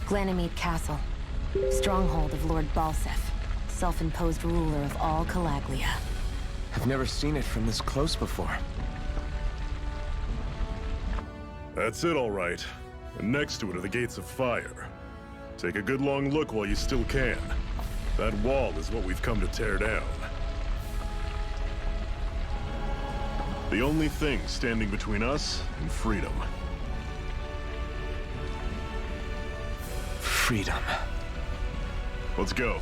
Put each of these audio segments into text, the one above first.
Ganabelt Castle. Stronghold of Lord Balseph, self-imposed ruler of all Calaglia. I've never seen it from this close before. That's it, all right. And next to it are the gates of fire. Take a good long look while you still can. That wall is what we've come to tear down. The only thing standing between us and freedom. Freedom. Let's go.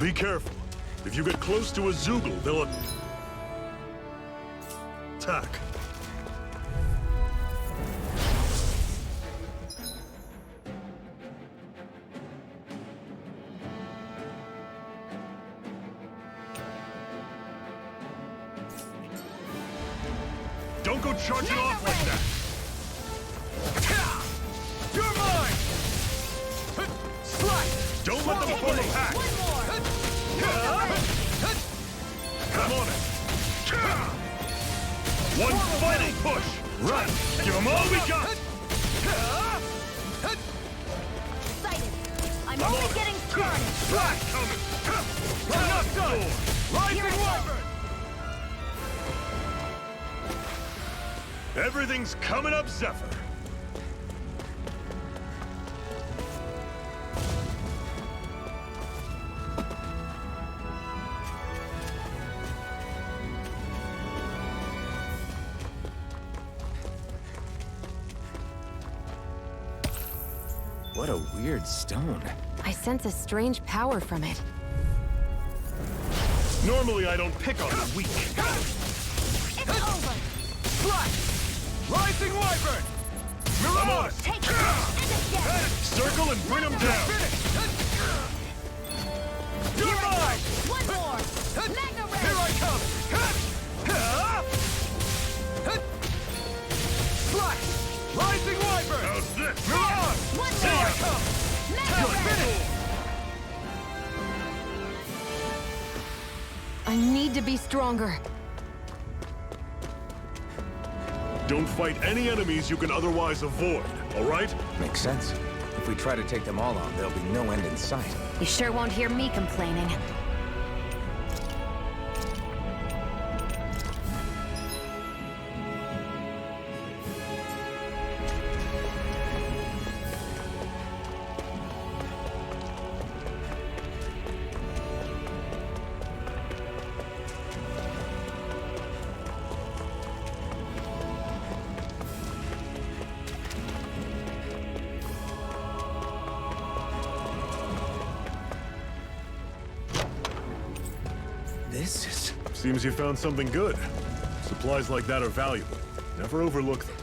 Be careful. If you get close to a Zoogle, they'll attack. Don't go charging off like that! You're mine! Slice! Don't let them form a pack! One more! Come on it! One final push! Right! Give them all we got! Excited! I'm only getting started! Slash coming! We're not done! Rising Wyvern! Everything's coming up, Zephyr! What a weird stone. I sense a strange power from it. Normally I don't pick on the weak. It's over! Slash! Rising Wyvern! Mirage! Take it! And again! Circle and bring them down! You're mine! One more! Mega Ray! Here I come! Slash! Rising Wyvern! How's this? Mirage! One Here more! I come! Mega Ray! I need to be stronger. Don't fight any enemies you can otherwise avoid, all right? Makes sense. If we try to take them all on, there'll be no end in sight. You sure won't hear me complaining. This is... Seems you found something good. Supplies like that are valuable. Never overlook them.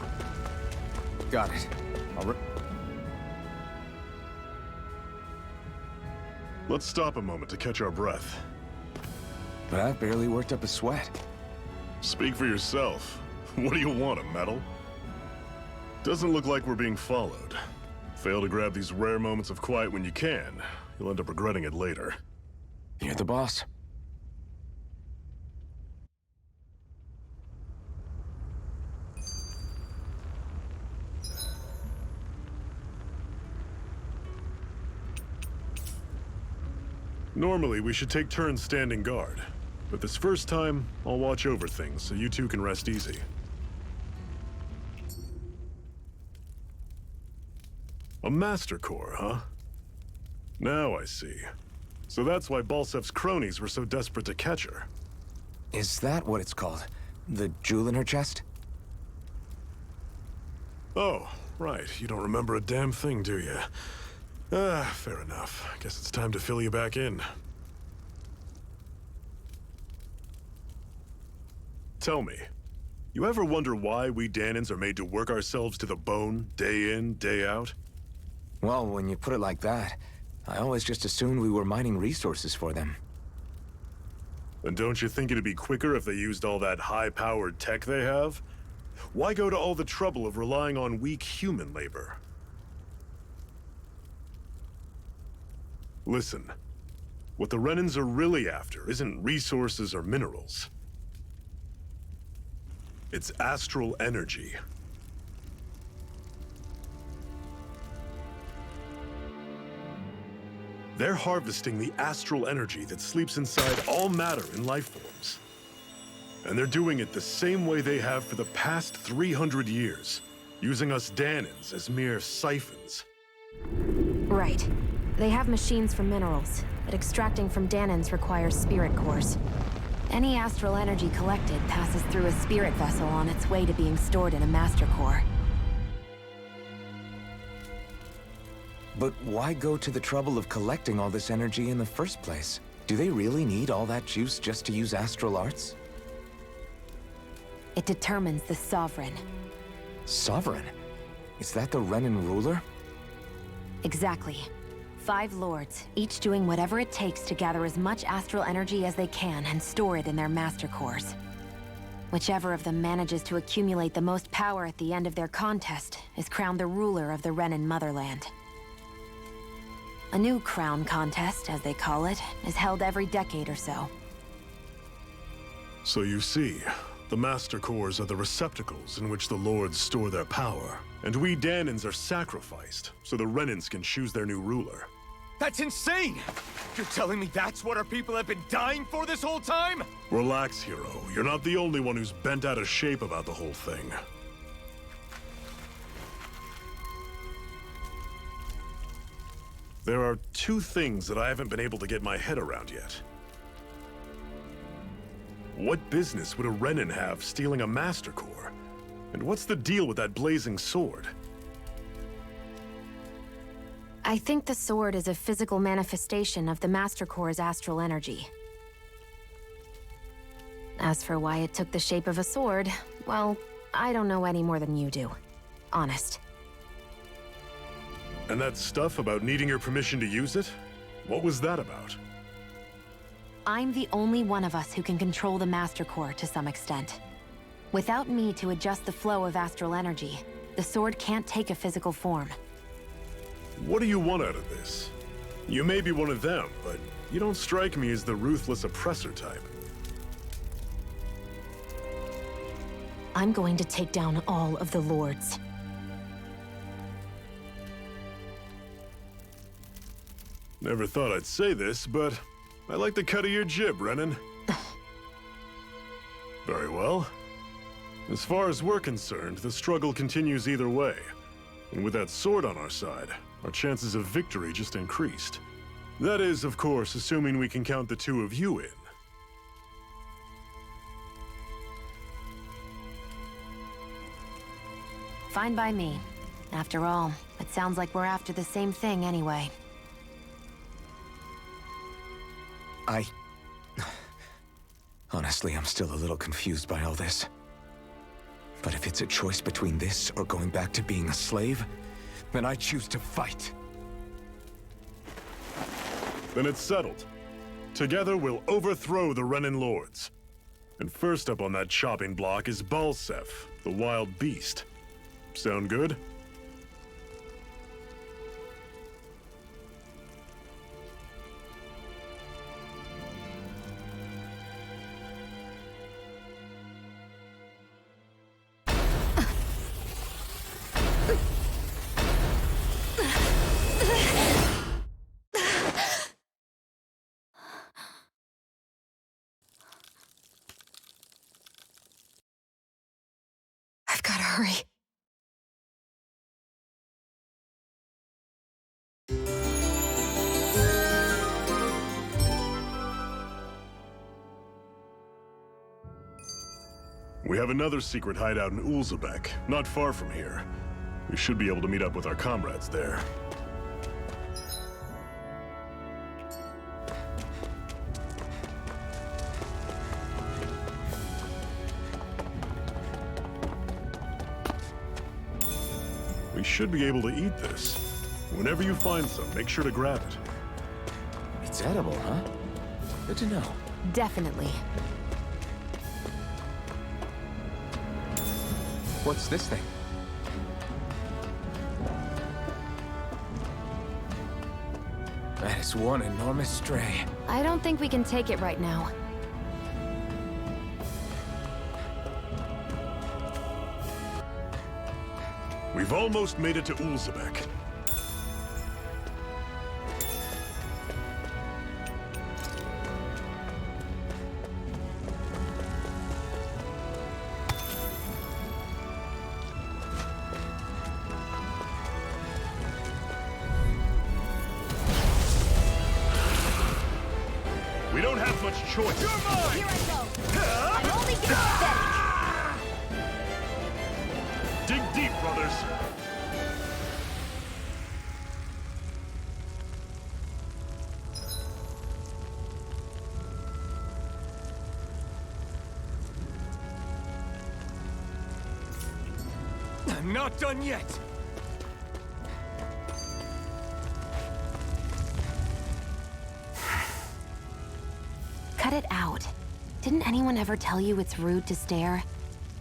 Got it. Let's stop a moment to catch our breath. But I've barely worked up a sweat. Speak for yourself. What do you want, a medal? Doesn't look like we're being followed. Fail to grab these rare moments of quiet when you can. You'll end up regretting it later. You're the boss. Normally, we should take turns standing guard. But this first time, I'll watch over things so you two can rest easy. A Master Core, huh? Now I see. So that's why Balseph's cronies were so desperate to catch her. Is that what it's called? The jewel in her chest? Oh, right. You don't remember a damn thing, do you? Ah, fair enough. Guess it's time to fill you back in. Tell me, you ever wonder why we Dahnans are made to work ourselves to the bone, day in, day out? Well, when you put it like that, I always just assumed we were mining resources for them. And don't you think it'd be quicker if they used all that high-powered tech they have? Why go to all the trouble of relying on weak human labor? Listen, What the Renans are really after isn't resources or minerals. It's astral energy. They're harvesting the astral energy that sleeps inside all matter in life forms. And they're doing it the same way they have for the past 300 years, using us Dahnans as mere siphons. Right. They have machines for minerals, but extracting from Dahnans requires spirit cores. Any astral energy collected passes through a spirit vessel on its way to being stored in a master core. But why go to the trouble of collecting all this energy in the first place? Do they really need all that juice just to use astral arts? It determines the Sovereign. Sovereign? Is that the Renan ruler? Exactly. 5 lords, each doing whatever it takes to gather as much astral energy as they can and store it in their master cores. Whichever of them manages to accumulate the most power at the end of their contest is crowned the ruler of the Renan motherland. A new crown contest, as they call it, is held every decade or so. So you see, the Master Cores are the receptacles in which the Lords store their power. And we Dahnans are sacrificed, so the Renans can choose their new ruler. That's insane! You're telling me that's what our people have been dying for this whole time? Relax, hero. You're not the only one who's bent out of shape about the whole thing. There are 2 things that I haven't been able to get my head around yet. What business would a Renan have stealing a Master Core? And what's the deal with that blazing sword? I think the sword is a physical manifestation of the Master Core's astral energy. As for why it took the shape of a sword, well, I don't know any more than you do. Honest. And that stuff about needing your permission to use it? What was that about? I'm the only one of us who can control the Master Core to some extent. Without me to adjust the flow of astral energy, the sword can't take a physical form. What do you want out of this? You may be one of them, but you don't strike me as the ruthless oppressor type. I'm going to take down all of the lords. Never thought I'd say this, but I like the cut of your jib, Renan. Very well. As far as we're concerned, the struggle continues either way. And with that sword on our side, our chances of victory just increased. That is, of course, assuming we can count the 2 of you in. Fine by me. After all, it sounds like we're after the same thing anyway. Honestly, I'm still a little confused by all this. But if it's a choice between this or going back to being a slave, then I choose to fight. Then it's settled. Together we'll overthrow the Renan Lords. And first up on that chopping block is Balseph, the wild beast. Sound good? I've gotta hurry. We have another secret hideout in Ulzebek, not far from here. We should be able to meet up with our comrades there. We should be able to eat this. Whenever you find some, make sure to grab it. It's edible, huh? Good to know. Definitely. What's this thing? That is one enormous stray. I don't think we can take it right now. We've almost made it to Ulzebek. We don't have much choice. You're mine! Here I go! I'm only getting steady! Dig deep, brothers. I'm not done yet! Cut it out. Didn't anyone ever tell you it's rude to stare?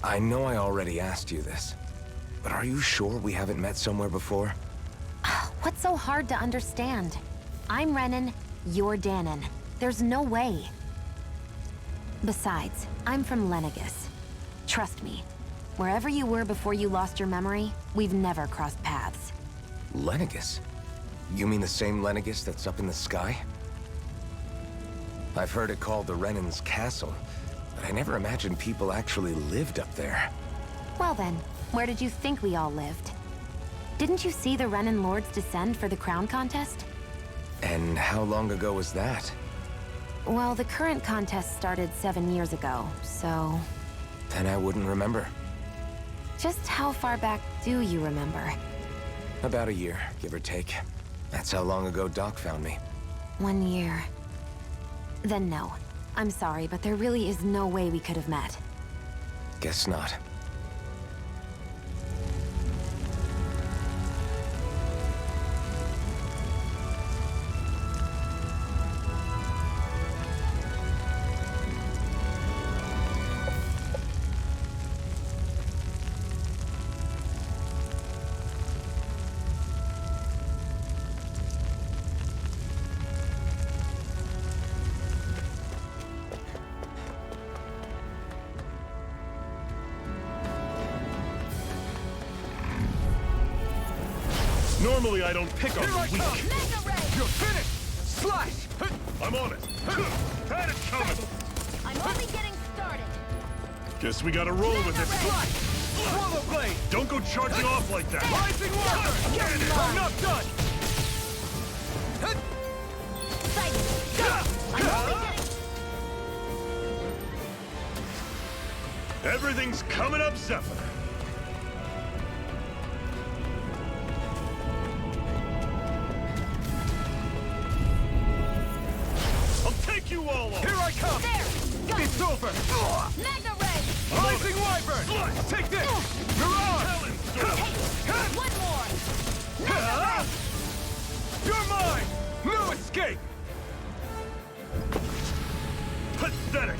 I know I already asked you this, but are you sure we haven't met somewhere before? What's so hard to understand? I'm Renan, you're Dahnan. There's no way. Besides, I'm from Lenegis. Trust me, wherever you were before you lost your memory, we've never crossed paths. Lenegis? You mean the same Lenegis that's up in the sky? I've heard it called the Renan's Castle, but I never imagined people actually lived up there. Well then, where did you think we all lived? Didn't you see the Renan Lords descend for the crown contest? And how long ago was that? Well, the current contest started 7 years ago, so... Then I wouldn't remember. Just how far back do you remember? About a year, give or take. That's how long ago Doc found me. 1 year. Then no. I'm sorry, but there really is no way we could have met. Guess not. Normally I don't pick on Here the I weak. come! You're finished! Slash! I'm on it. Had it coming. I'm only getting started. Guess we gotta roll with it. Slash! Swallow blade! Don't go charging off like that. Rising water! I'm not done! I'm only getting... Everything's coming up, Zephyr. You all over. Here I come! There! Go! It's over! Mega ray! Rising wyvern! Take this! Mirage! Hey! One more! Mega ray! You're mine! No escape! Pathetic!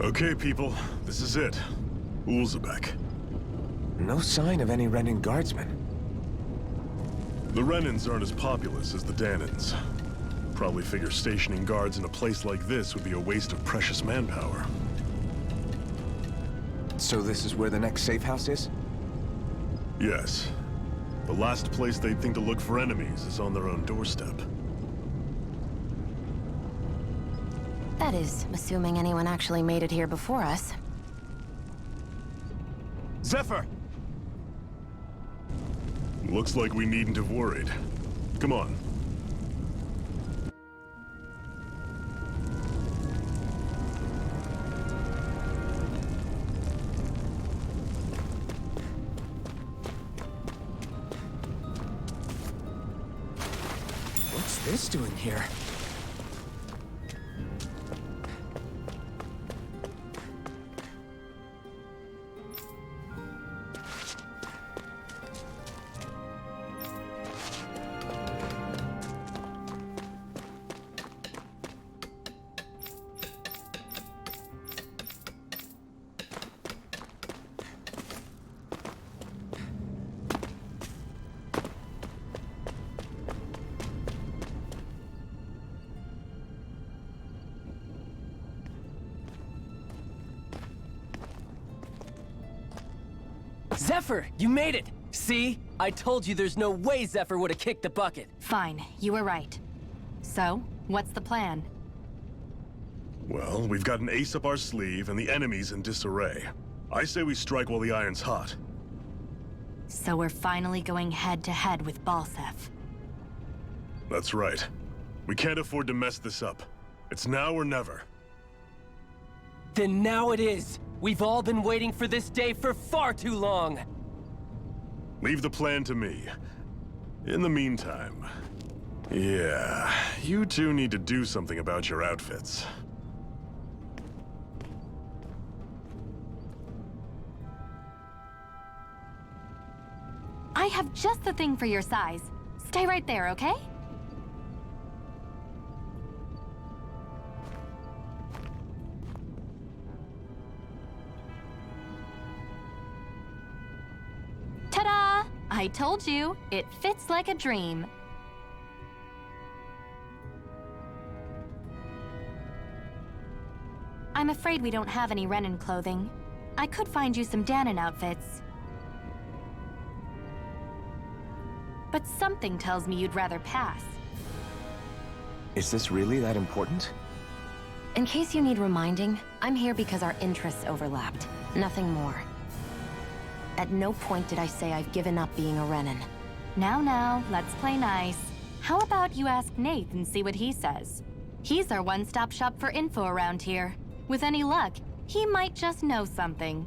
Okay, people, this is it. Ulzebek. No sign of any Renan guardsmen. The Renans aren't as populous as the Dahnans. Probably figure stationing guards in a place like this would be a waste of precious manpower. So this is where the next safe house is? Yes. The last place they'd think to look for enemies is on their own doorstep. That is, assuming anyone actually made it here before us. Zephyr! Looks like we needn't have worried. Come on. What's this doing here? Zephyr, you made it! See? I told you there's no way Zephyr would have kicked the bucket. Fine, you were right. So, what's the plan? Well, we've got an ace up our sleeve and the enemy's in disarray. I say we strike while the iron's hot. So we're finally going head-to-head with Balseph. That's right. We can't afford to mess this up. It's now or never. Then now it is! We've all been waiting for this day for far too long! Leave the plan to me. In the meantime... yeah, you two need to do something about your outfits. I have just the thing for your size. Stay right there, okay? Ta-da! I told you, it fits like a dream. I'm afraid we don't have any Renan clothing. I could find you some Dahnan outfits. But something tells me you'd rather pass. Is this really that important? In case you need reminding, I'm here because our interests overlapped. Nothing more. At no point did I say I've given up being a Renan. Now, let's play nice. How about you ask Nate and see what he says? He's our one-stop shop for info around here. With any luck, he might just know something.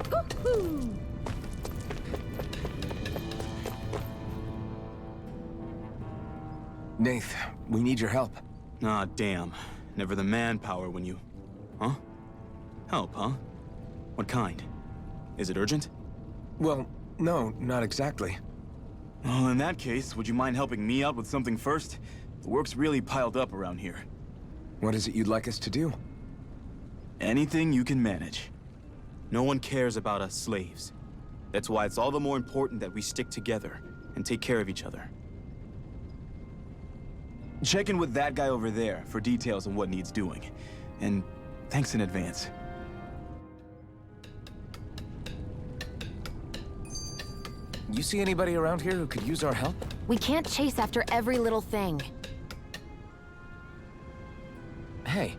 Woohoo! Nath, we need your help. Ah, damn. Never the manpower when you... Huh? Help, huh? What kind? Is it urgent? Well, no, not exactly. Well, in that case, would you mind helping me out with something first? The work's really piled up around here. What is it you'd like us to do? Anything you can manage. No one cares about us slaves. That's why it's all the more important that we stick together and take care of each other. Check in with that guy over there for details on what needs doing. And thanks in advance. You see anybody around here who could use our help? We can't chase after every little thing. Hey.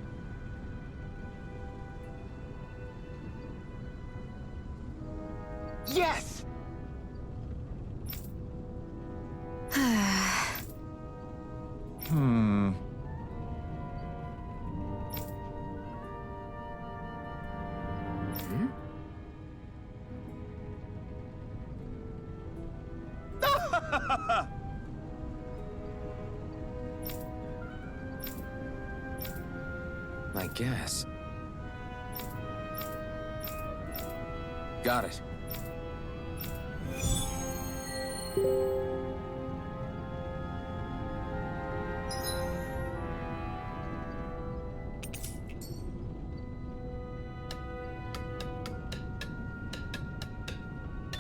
Yes! I guess. Got it.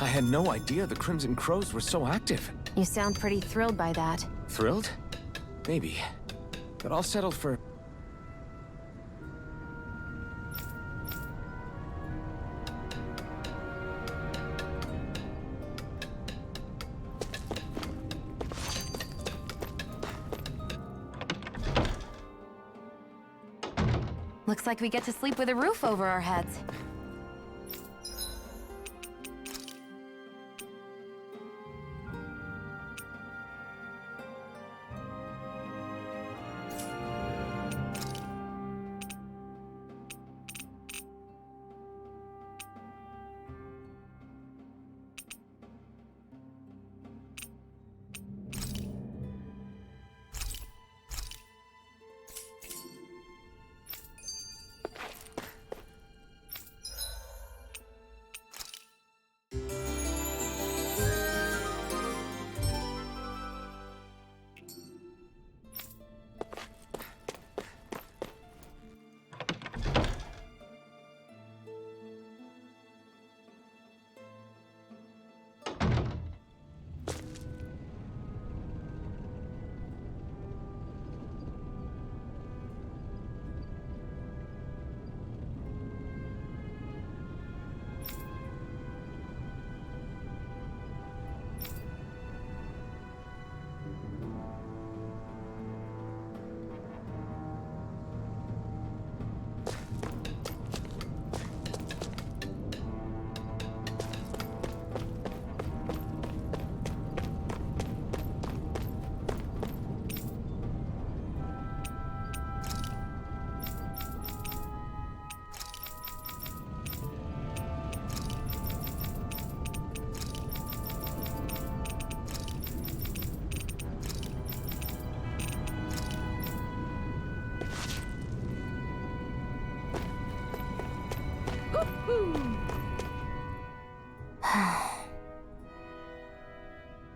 I had no idea the Crimson Crows were so active. You sound pretty thrilled by that. Thrilled? Maybe. But I'll settle for... Looks like we get to sleep with a roof over our heads.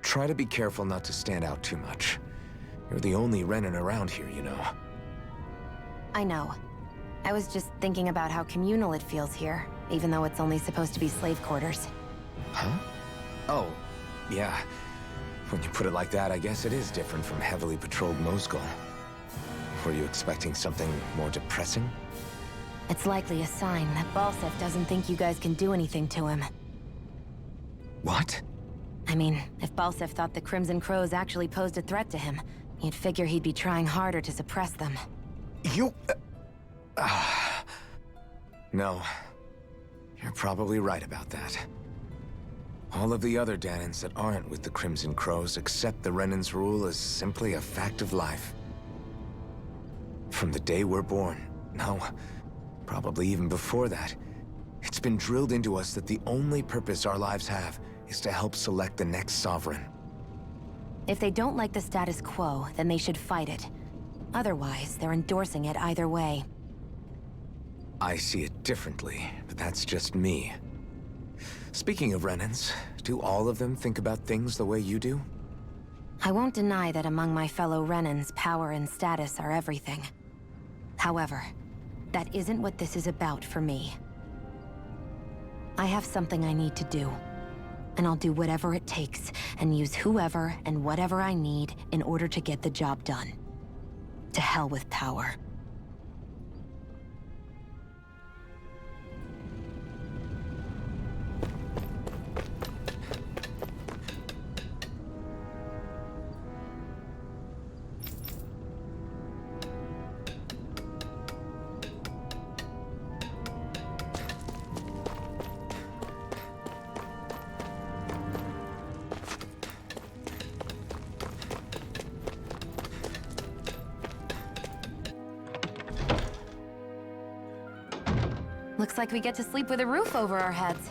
Try to be careful not to stand out too much. You're the only Renan around here, you know. I know. I was just thinking about how communal it feels here, even though it's only supposed to be slave quarters. Huh? Oh, yeah. When you put it like that, I guess it is different from heavily patrolled Mosgul. Were you expecting something more depressing? It's likely a sign that Balseph doesn't think you guys can do anything to him. What? I mean, if Balseph thought the Crimson Crows actually posed a threat to him, you'd figure he'd be trying harder to suppress them. You... No. You're probably right about that. All of the other Dahnans that aren't with the Crimson Crows accept the Renan's rule as simply a fact of life. From the day we're born, no, probably even before that, it's been drilled into us that the only purpose our lives have is to help select the next sovereign. If they don't like the status quo, then they should fight it. Otherwise, they're endorsing it either way. I see it differently, but that's just me. Speaking of Renans, do all of them think about things the way you do? I won't deny that among my fellow Renans, power and status are everything. However, that isn't what this is about for me. I have something I need to do. And I'll do whatever it takes, and use whoever and whatever I need in order to get the job done. To hell with power. Looks like we get to sleep with a roof over our heads.